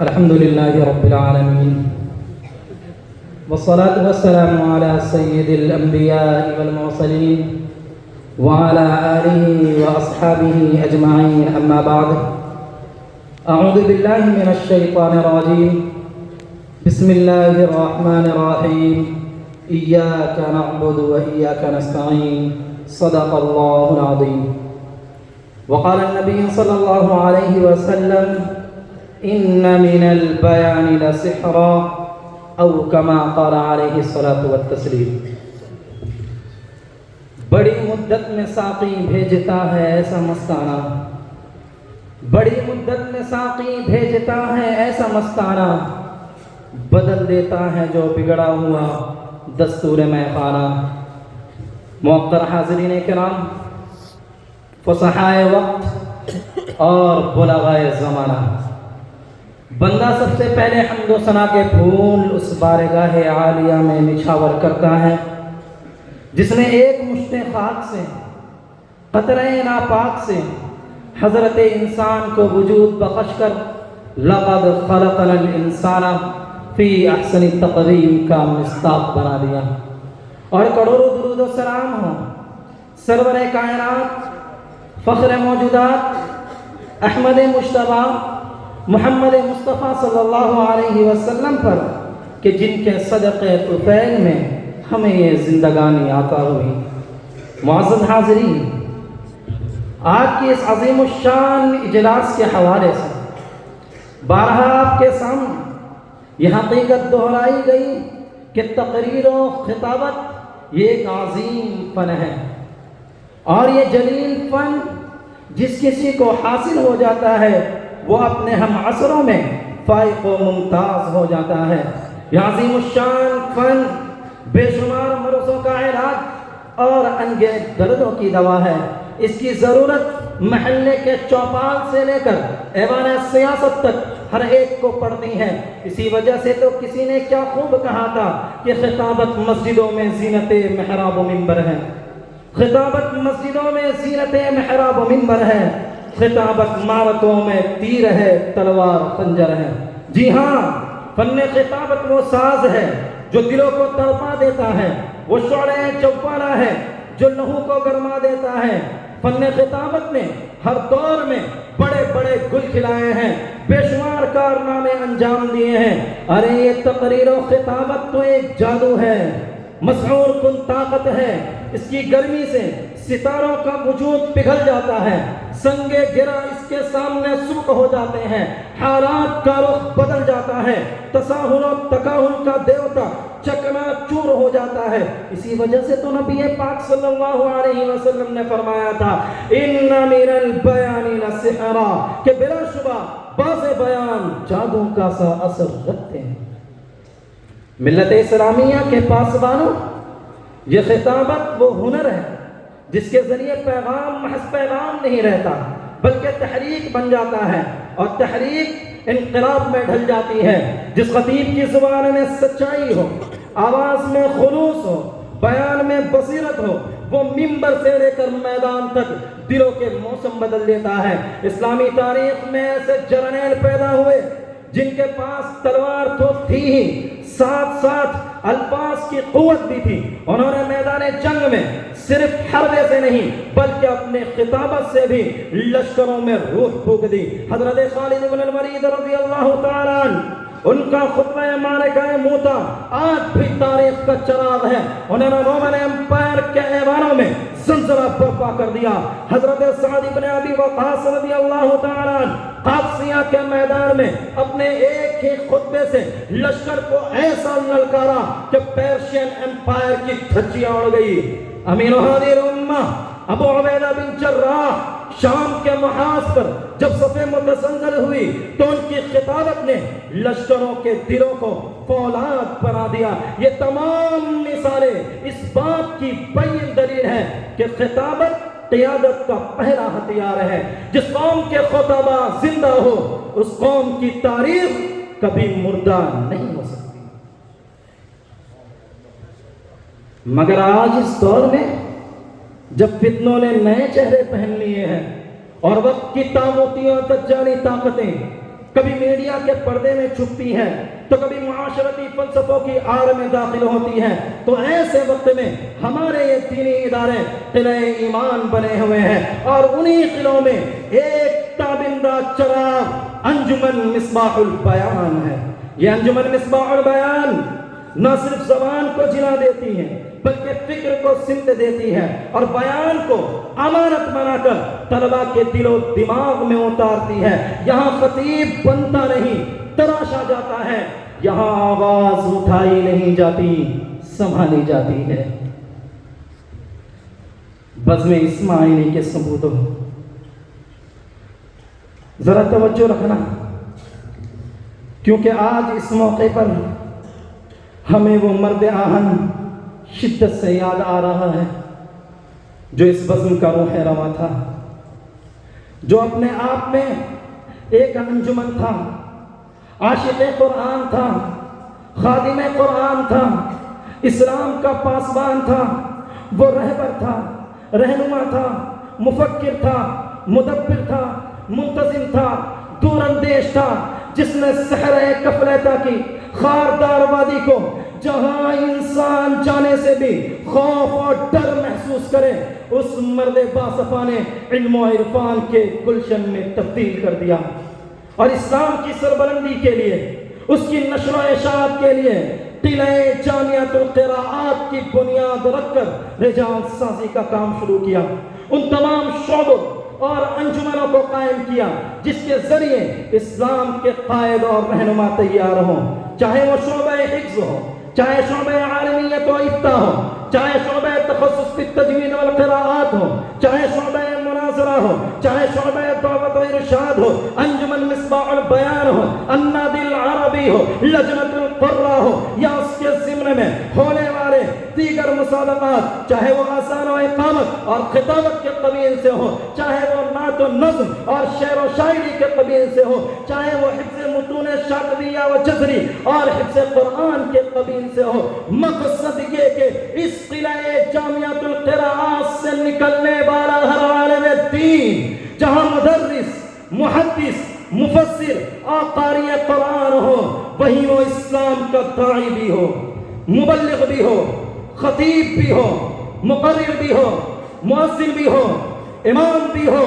الحمد لله رب العالمين والصلاة والسلام على سيد الأنبياء والمرسلين وعلى آله وأصحابه أجمعين أما بعد أعوذ بالله من الشيطان الرجيم بسم الله الرحمن الرحيم إياك نعبد وإياك نستعين صدق الله العظيم وقال النبي صلى الله عليه وسلم إن من البيان لسحرا او كما قال علیہ الصلاۃ والتسلیم۔ بڑی مدت میں ساقی بھیجتا ہے ایسا مستانہ، بڑی مدت میں ساقی بھیجتا ہے ایسا مستانہ، بدل دیتا ہے جو بگڑا ہوا دستور میں خانہ۔ معطر حاضرین کرام، فصحائے وقت اور بلغائے زمانہ، بندہ سب سے پہلے حمد و ثنا کے پھول اس بارگاہ عالیہ میں نچھاور کرتا ہے جس نے ایک مشت خاک سے، قطرہ ناپاک سے حضرت انسان کو وجود بخش کر لقد خلقنا الانسان فی احسن تقویم کا مصداق بنا دیا۔ اور کروڑوں درود و سلام ہو سرور کائنات، فخر موجودات، احمد مجتبیٰ محمد مصطفیٰ صلی اللہ علیہ وسلم پر کہ جن کے صدقے طفیل میں ہمیں یہ زندگانی عطا ہوئی۔ معزز حاضرین، آج کی اس عظیم الشان اجلاس کے حوالے سے بارہا آپ کے سامنے یہ حقیقت دہرائی گئی کہ تقریر و خطابت یہ ایک عظیم فن ہے، اور یہ جلیل فن جس کسی کو حاصل ہو جاتا ہے وہ اپنے ہم عصروں میں فائق و ممتاز ہو جاتا ہے۔ یہ عظیم الشان فن بے شمار مرضوں کا علاج اور انگیز دردوں کی دوا ہے۔ اس کی ضرورت محلے کے چوپال سے لے کر ایوان سیاست تک ہر ایک کو پڑتی ہے۔ اسی وجہ سے تو کسی نے کیا خوب کہا تھا کہ خطابت مسجدوں میں زینت محراب و منبر ہے، خطابت مسجدوں میں زینت محراب و منبر ہے، خطابت معرکوں میں تیر ہے تلوار خنجر ہے۔ جی ہاں، فن خطابت وہ ساز ہے جو دلوں کو تڑپا دیتا ہے، وہ شعلہ جوالا ہے جو لہو کو گرما دیتا ہے۔ فن خطابت نے ہر دور میں بڑے بڑے گل کھلائے ہیں، بے شمار کارنامے انجام دیے ہیں۔ ارے یہ تقریر و خطابت تو ایک جادو ہے، مسحور کن طاقت ہے۔ اس کی گرمی سے ستاروں کا وجود پگھل جاتا ہے، سنگ گرا اس کے سامنے سبک ہو جاتے ہیں، حالات کا رخ بدل جاتا ہے، تساہل و تکاہل کا دیوتا چکنا چور ہو جاتا ہے۔ اسی وجہ سے تو نبی پاک صلی اللہ علیہ وسلم نے فرمایا تھا ان من البیان لسحرا، کہ بلا شبہ باز بیان جادو کا سا اثر رکھتے ہیں۔ ملت اسلامیہ کے پاسبانوں، یہ خطابت وہ ہنر ہے جس کے ذریعے پیغام محض پیغام نہیں رہتا بلکہ تحریک بن جاتا ہے، اور تحریک انقلاب میں ڈھل جاتی ہے۔ جس خطیب کی زبان میں سچائی ہو، آواز میں خلوص ہو، بیان میں بصیرت ہو، وہ منبر سے لے کر میدان تک دلوں کے موسم بدل دیتا ہے۔ اسلامی تاریخ میں ایسے جرنیل پیدا ہوئے جن کے پاس تلوار تو تھی ہی، ساتھ ساتھ الفاظ کی قوت بھی تھی۔ انہوں نے میدان جنگ میں صرف حربے سے نہیں بلکہ اپنے خطابت سے بھی لشکروں میں روح پھونک دی۔ حضرت خالد بن الولید رضی اللہ تعالیٰ عنہ، ان کا خطبہ معرکہ موتا آج بھی تاریخ کا چراغ ہے۔ انہوں نے رومن امپائر کے ایوانوں میں زلزلہ برپا کر دیا۔ حضرت سعد بن ابی وقاص رضی اللہ تعالیٰ عنہ قادسیہ کے میدان میں اپنے ایک ہی خطبے سے لشکر کو ایسا للکارا کہ پرشین امپائر کی دھجیاں اڑ گئی۔ امین ہادی الامہ ابو عبیدہ بن جراح شام کے محاذ پر جب صفیں متزلزل ہوئی تو ان کی خطابت نے لشکروں کے دلوں کو فولاد بنا دیا۔ یہ تمام مثالیں اس بات کی بین دلیل ہے کہ خطابت قیادت کا پہلا ہتھیار ہے۔ جس قوم کے خطبہ زندہ ہو اس قوم کی تاریخ کبھی مردہ نہیں ہو سکتی۔ مگر آج اس دور میں جب فتنوں نے نئے چہرے پہن لیے ہیں اور وقت کی طاغوتیوں دجالی طاقتیں کبھی میڈیا کے پردے میں چھپتی ہیں تو کبھی معاشرتی فلسفوں کی آڑ میں داخل ہوتی ہیں. تو ایسے وقت میں ہمارے یہ دینی ادارے قلعہ ایمان بنے ہوئے ہیں اور انہی قلعوں میں ایک تابندہ چراغ انجمن مصباح البیان ہے. یہ انجمن مصباح البیان نہ صرف زبان کو جلا دیتی ہے بلکہ فکر کو سمت دیتی ہے اور بیان کو امانت بنا کر طلباء کے دل و دماغ میں اتارتی ہے. یہاں خطیب بنتا نہیں تراشا جاتا ہے، یہاں آواز اٹھائی نہیں جاتی سنبھالی جاتی ہے. بزم اسماعیلی کے ثبوت ذرا توجہ رکھنا، کیونکہ آج اس موقع پر ہمیں وہ مرد آہن شدت سے یاد آ رہا ہے جو اس بزم کا روح رواں تھا، جو اپنے آپ میں ایک انجمن تھا، عاشق قرآن تھا، خادم قرآن تھا، اسلام کا پاسبان تھا، وہ رہبر تھا، رہنما تھا، مفکر تھا، مدبر تھا، منتظم تھا، دور اندیش تھا، جس نے صحرائے کفلیتا کی خاردار وادی کو جہاں انسان جانے سے بھی خوف اور ڈر محسوس کرے، اس مرد باصفا نے علم و عرفان کے گلشن میں تبدیل کر دیا اور اسلام کی سربلندی کے لیے، اس کی نشر و اشاعت کے لیے قلعہ جامعۃ القراءات کی بنیاد رکھ کر رجال سازی کا کام شروع کیا. ان تمام شعبوں اور انجمنوں کو قائم کیا جس کے ذریعے اسلام کے قائد اور رہنما تیار ہوں، چاہے وہ شعبہ حفظ ہو، چاہے شعبہ عالمیت و افتاء ہو، چاہے شعبہ تخصص فی التجوید والقراءات ہو، چاہے شعبہ مناظرہ ہو، چاہے شعبہ دعوت و ارشاد ہو، انجمن مصباح البیان ہو، النادی العربی ہو، لجنۃ القراء ہو، یا اس کے ضمن میں ہونے والے دیگر مسابقات، چاہے وہ آسان و اقامت اور خطابت کے قبیل سے ہو، چاہے وہ نعت و نظم اور شعر و شاعری کے قبیل سے ہو، چاہے وہ حفظ متون شاطبیہ و جزری اور حفظ قرآن کے قبیل سے ہو، مقصد یہ کہ اس قلعہ جامعۃ القراءات سے نکلنے والا ہر عالم دین، جہاں مدرس، محدث، مفسر اور قاری قرآن ہو، وہیں وہ اسلام کا داعی بھی ہو، مبلغ بھی ہو، خطیب بھی ہو، مقرر بھی ہو، مؤذن بھی ہو، امام بھی ہو،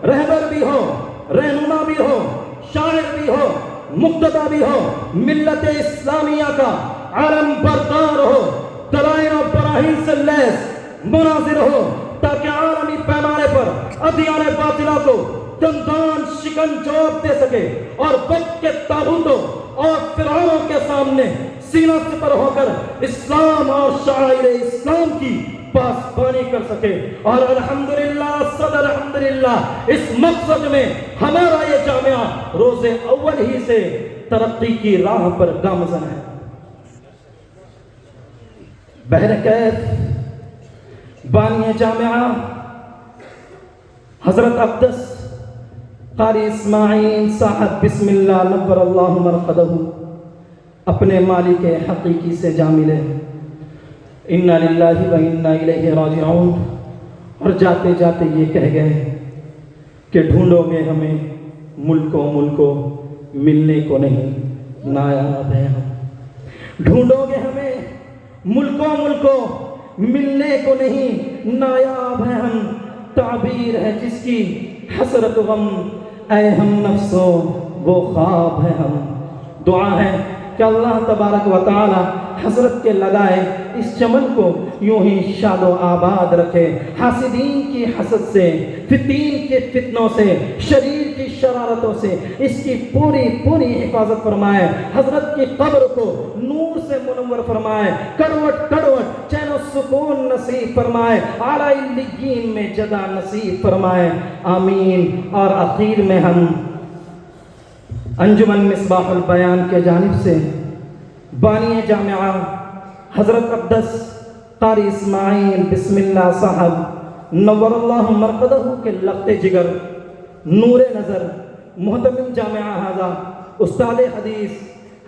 رہبر بھی ہو، رہنما بھی ہو، شاعر بھی ہو، مقتدی بھی ہو، ملت اسلامیہ کا علم بردار ہو، دلائل و براہین سے لیس مناظر ہو، تاکہ عالمی پیمانے پر ادیان باطلہ کو دندان شکن جواب دے سکے اور وقت کے تابوتوں اور فرعونوں کے سامنے سینہ سپر ہو کر اسلام اور شعائر اسلام کی پاسبانی کر سکے. اور الحمدللہ صدر الحمدللہ اس مقصد میں ہمارا یہ جامعہ روز اول ہی سے ترقی کی راہ پر گامزن ہے. بہرکیف بانی جامعہ حضرت اقدس قاری اسماعیل صاحب بسم اللہ نور اللہ مرقدہ اپنے مالک حقیقی سے جا ملے، انا للہ و انا الیہ راجعون، اور جاتے جاتے یہ کہہ گئے کہ ڈھونڈو گے ہمیں ملکوں ملکوں ملنے کو نہیں، نایاب ہیں ہم. ڈھونڈو گے ہمیں ملکوں ملکوں ملنے کو نہیں، نایاب ہیں ہم. تعبیر ہے جس کی حسرت غم، اے ہم نفسو وہ خواب ہے ہم. دعا ہے کہ اللہ تبارک و تعالی حسرت کے لگائے اس چمن کو یوں ہی شاد و آباد رکھے، حاسدین کی حسد سے، فتین کے فتنوں سے، شریر کی شرارتوں سے اس کی پوری پوری حفاظت فرمائے. حضرت کی قبر کو نور سے منور فرمائے، کڑوٹ کڑوٹ چین و سکون نصیب فرمائے، اعلی علیین میں جگہ نصیب فرمائے، آمین. اور اخیر میں ہم انجمن مصباح البیان کے جانب سے بانی جامعہ حضرت اقدس قاری اسماعیل بسم اللہ صاحب نور اللہ مرقدہ کے لخت جگر، نور نظر، محتمم جامعہ ھذا استاد حدیث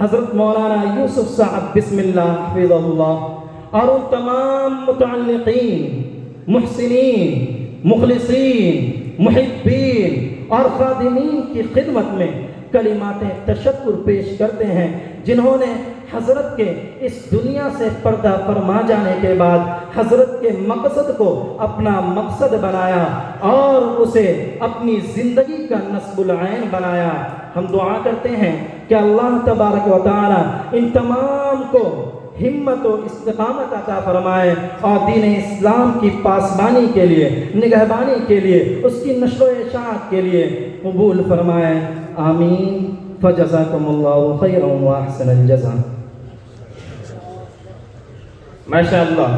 حضرت مولانا یوسف صاحب بسم اللہ حفظہ اللہ، اور ان تمام متعلقین، محسنین، مخلصین، محبین اور خادمین کی خدمت میں کلمات تشکر پیش کرتے ہیں، جنہوں نے حضرت کے اس دنیا سے پردہ فرما جانے کے بعد حضرت کے مقصد کو اپنا مقصد بنایا اور اسے اپنی زندگی کا نصب العین بنایا۔ ہم دعا کرتے ہیں کہ اللہ تبارک و تعالی ان تمام کو ہمت و استقامت عطا فرمائے اور دین اسلام کی پاسبانی کے لیے، نگہبانی کے لیے، اس کی نشر و اشاعت کے لیے قبول فرمائے، آمین۔ فجزاکم اللہ خیرا واحسن الجزاء۔ ماشاء اللہ،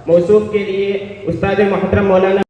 موصوف کے لیے استاد محترم مولانا